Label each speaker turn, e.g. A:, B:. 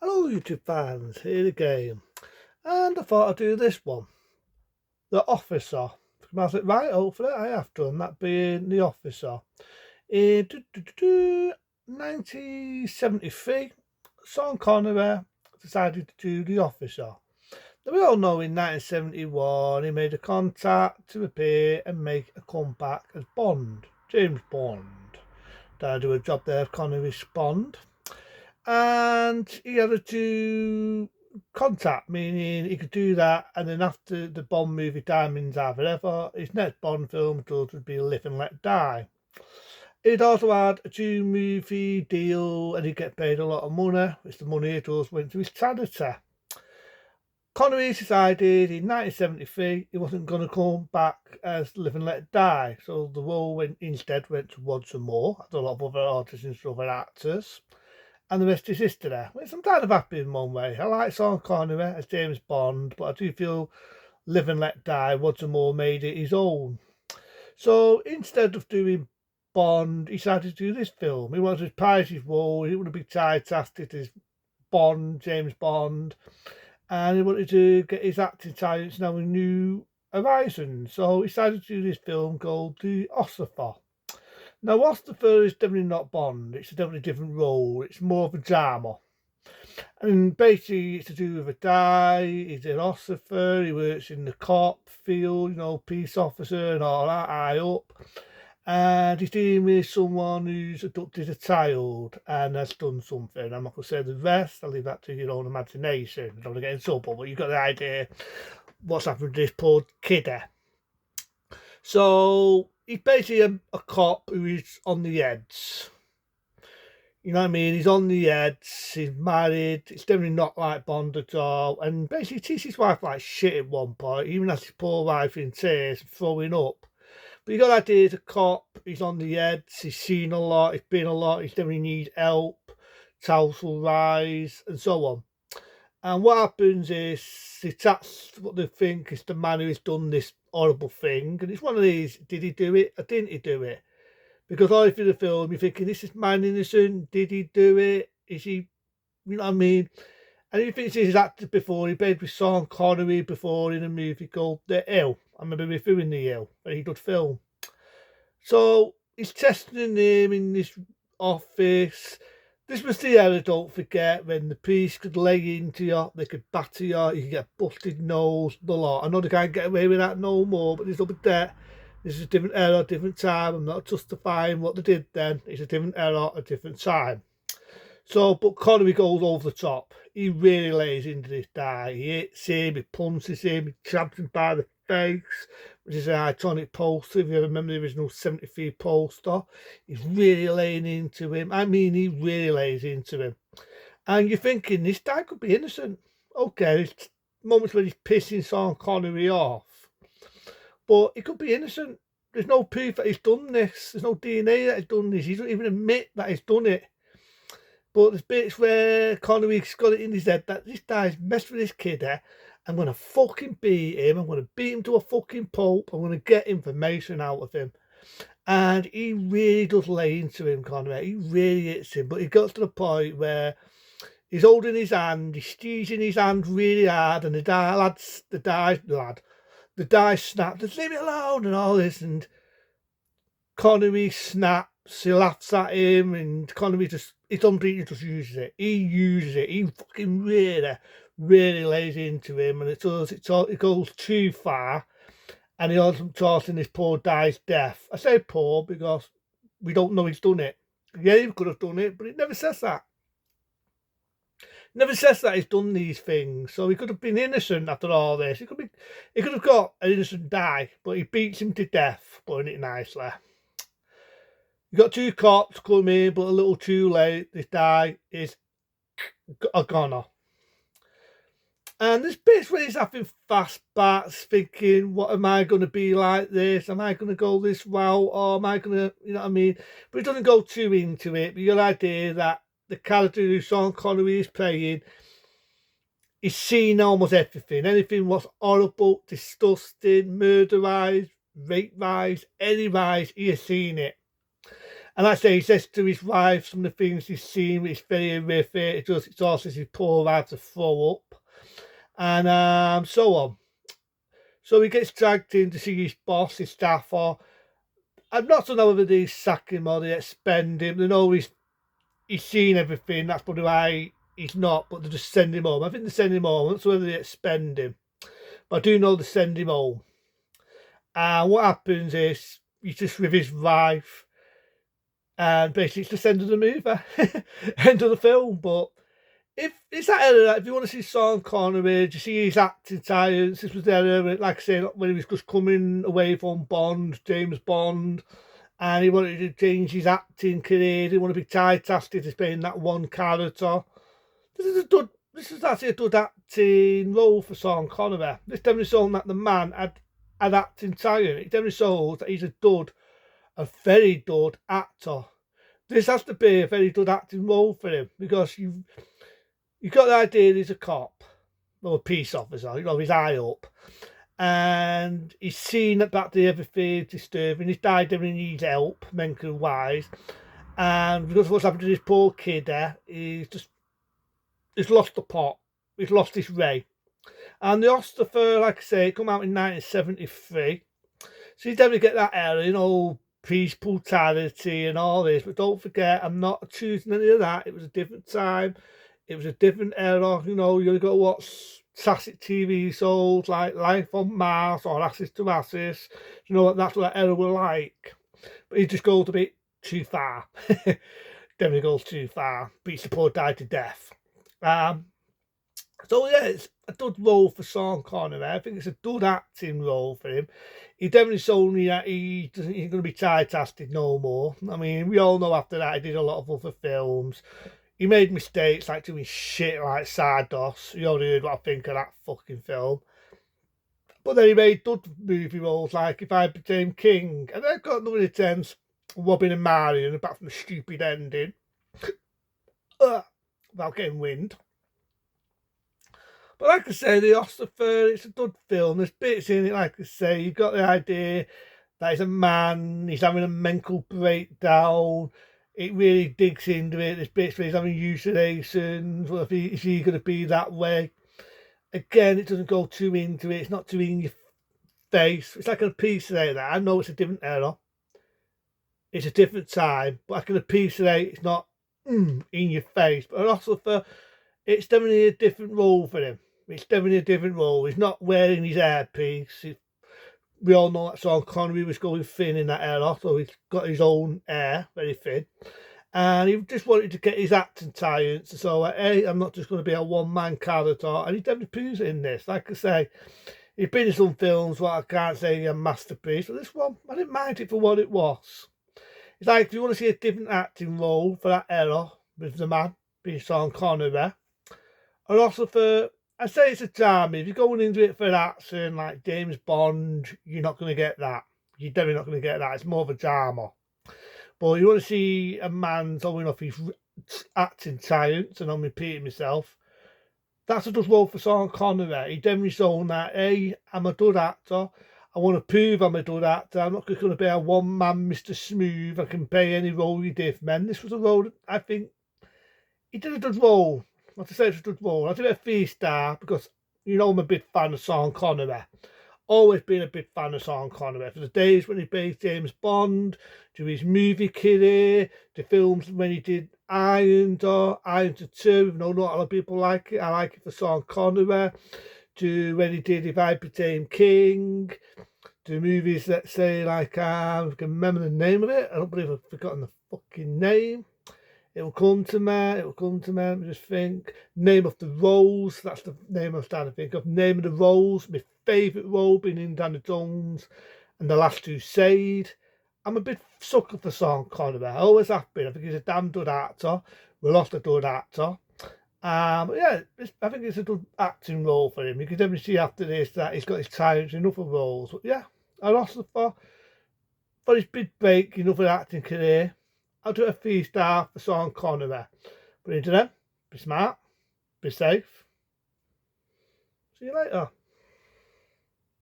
A: Hello YouTube fans, here again. And I thought I'd do this one. The Officer. If I pronounce it right, hopefully I have done, that being The Officer. In 1973, Sean Connery decided to do The Officer. Now we all know in 1971 he made a contact to appear and make a comeback as Bond, James Bond. Did I do a job there of Connery's Bond? And he had to do contact, meaning he could do that, and then after the Bond movie Diamonds Are Forever, his next Bond film would be Live and Let Die. He'd also had a 2 movie deal and he'd get paid a lot of money, which the money it does went to his charity. Connery decided in 1973 he wasn't going to come back as Live and Let Die, so the role instead went to Roger Moore, as a lot of other artists and other actors, and the rest is history. Which I'm kind of happy in one way. I like Sean Connery as James Bond, but I do feel Live and Let Die, Roger Moore made it his own. So instead of doing Bond, he decided to do this film. He wanted to reprise his role. He wanted to be typecasted as Bond, James Bond, and he wanted to get his acting talents now in new horizons. So he decided to do this film called The Ossifer. Now, Ossifer is definitely not Bond. It's a definitely different role. It's more of a drama. And basically, it's to do with a guy. He's an ossifer. He works in the cop field, peace officer and all that, high up. And he's dealing with someone who's adopted a child and has done something. I'm not going to say the rest. I'll leave that to your own imagination. I don't want to get in trouble, but you've got the idea what's happened to this poor kiddie. So he's basically a cop who is on the edge. You know what I mean? He's on the edge, he's married, it's definitely not like Bond at all. And basically treats his wife like shit at one point, even as his poor wife in tears and throwing up. But you got that idea, he's a cop, he's on the edge, he's seen a lot, he's been a lot, he's definitely needs help, towels will rise, and so on. And what happens is he attacks what they think is the man who has done this horrible thing. And it's one of these, did he do it or didn't he do it? Because all through the film, you're thinking, this is man innocent. Did he do it? Is he, you know what I mean? And he thinks he's acted before. He played with Sean Connery before in a movie called The Hill. I remember reviewing The Hill, a very good film. So he's testing him in this office. This was the era, don't forget, when the police could lay into you, they could batter you, you could get busted nose, the lot. I know they can't get away with that no more, but there's up there. This is a different era, different time. I'm not justifying what they did then. It's a different era, a different time. So, but Connery goes over the top. He really lays into this guy. He hits him, he punches him, he grabs him by the face, which is an iconic poster. If you remember the original 73 poster, he's really laying into him. I mean, he really lays into him. And you're thinking, this guy could be innocent. Okay, there's moments when he's pissing Sean Connery off. But he could be innocent. There's no proof that he's done this. There's no DNA that he's done this. He doesn't even admit that he's done it. But there's bits where Connery's got it in his head that this guy's messed with this kid there. I'm going to fucking beat him. I'm going to beat him to a fucking pulp. I'm going to get information out of him. And he really does lay into him, Connery. He really hits him. But he got to the point where he's holding his hand. He's squeezing his hand really hard. And the die snapped, just leave me alone and all this, and Connery snaps, he laughs at him, and Connery he completely just uses it. He fucking really lays into him, and it goes too far, and he ends up causing this poor guy's death. I say poor because we don't know he's done it. Yeah, he could have done it, but it never says that. Never says that he's done these things, so he could have been innocent after all this. He could have got an innocent die, but he beats him to death, putting it nicely. You got 2 cops come in, but a little too late. This guy is a goner. And there's bits where he's having fast bats, thinking, what am I going to be like this? Am I going to go this route? Or am I going to, you know what I mean? But he doesn't go too into it. But you got the idea that the character who Sean Connery is playing, he's seen almost everything. Anything was horrible, disgusting, murder-wise, rape-wise, any-wise, he has seen it. And like I say, he says to his wife some of the things he's seen, which is very horrific. It's also his poor wife to throw up, and so on. So he gets dragged in to see his boss, his staffer. I'm not so know whether they sack him or they expend him. They know he's seen everything. That's probably why he's not, but they just send him home. I think they send him home. That's whether they expend him. But I do know they send him home. And what happens is he's just with his wife. And basically it's the end of the movie. End of the film. But if it's that era, if you want to see Sean Connery, do you see his acting talents? This was the era, like I say, when he was just coming away from Bond, James Bond, and he wanted to change his acting career. He didn't want to be typecasted as playing that one character. This is actually a good acting role for Sean Connery. This definitely shows that the man had acting talent. It definitely shows that he's a very good actor. This has to be a very good acting role for him because you've got the idea he's a cop or a peace officer, his eye up. And he's seen that back to everything disturbing. His dad really needs help, mental wise. And because of what's happened to this poor kid there, he's lost the plot. He's lost his ray. And the Ostafer, like I say, come out in 1973. So you definitely get that era, peace, brutality and all this. But don't forget, I'm not choosing any of that. It was a different time. It was a different era. You've got to watch classic TV shows like Life on Mars or Axis to Axis. That's what that era was like. But he just goes a bit too far. Definitely goes too far. Beats the poor guy to death. So yeah, it's a good role for Sean Connery. I think it's a good acting role for him. He definitely showed me that he's going to be typecasted no more. I mean, we all know after that he did a lot of other films. He made mistakes like doing shit like Sardos. You already heard what I think of that fucking film. But then he made good movie roles like If I Became King. And they've got nothing intense, Robin and Marion, apart from the stupid ending. Without getting wind. But like I say, the Ostafer, it's a good film. There's bits in it, like I say, you've got the idea that he's a man, he's having a mental breakdown. It really digs into it. There's bits where he's having hallucinations. Well, is he going to be that way? Again, it doesn't go too into it. It's not too in your face. It's like a piece of that. I know it's a different era. It's a different time. But I can appreciate it's not in your face. But also it's definitely a different role for him. It's definitely a different role. He's not wearing his hairpiece. We all know that Sean Connery was going thin in that era, so he's got his own hair, very thin. And he just wanted to get his acting talents. So, I'm not just going to be a one-man character. And he definitely proves it in this. Like I say, he's been in some films where I can't say a masterpiece. But this one, I didn't mind it for what it was. It's like, if you want to see a different acting role for that era with the man being Sean Connery, and also I say it's a drama. If you're going into it for action, like James Bond, you're not going to get that. You're definitely not going to get that. It's more of a drama. But you want to see a man showing off his acting talents, and I'm repeating myself. That's a good role for Sean Connery. He definitely shown that, hey, I'm a good actor. I want to prove I'm a good actor. I'm not just going to be a one-man Mr. Smooth. I can play any role he did, man. This was a role that I think he did a good role. Like I say, it's a good role. I did a 3-star because, I'm a big fan of Sean Connery. Always been a big fan of Sean Connery. For the days when he played James Bond, to his movie career, to films when he did Iron 2, not a lot of people like it. I like it for Sean Connery. To when he did If I Became King. To movies, let's say, like, I can remember the name of it. I don't believe I've forgotten the fucking name. It'll come to me. Let me just think. Name of the Rose. That's the name I'm starting to think of. Name of the Rose. My favourite role being Indiana Jones and The Last Crusade. I'm a big sucker for Sean Connery. I always have been. I think he's a damn good actor. We lost a good actor. But yeah, I think it's a good acting role for him. You can definitely see after this that he's got his talents in other roles. But yeah, I lost for his big break in other acting career. I'll do a 3-star for Sean Connery. But until then, be smart, be safe. See you later.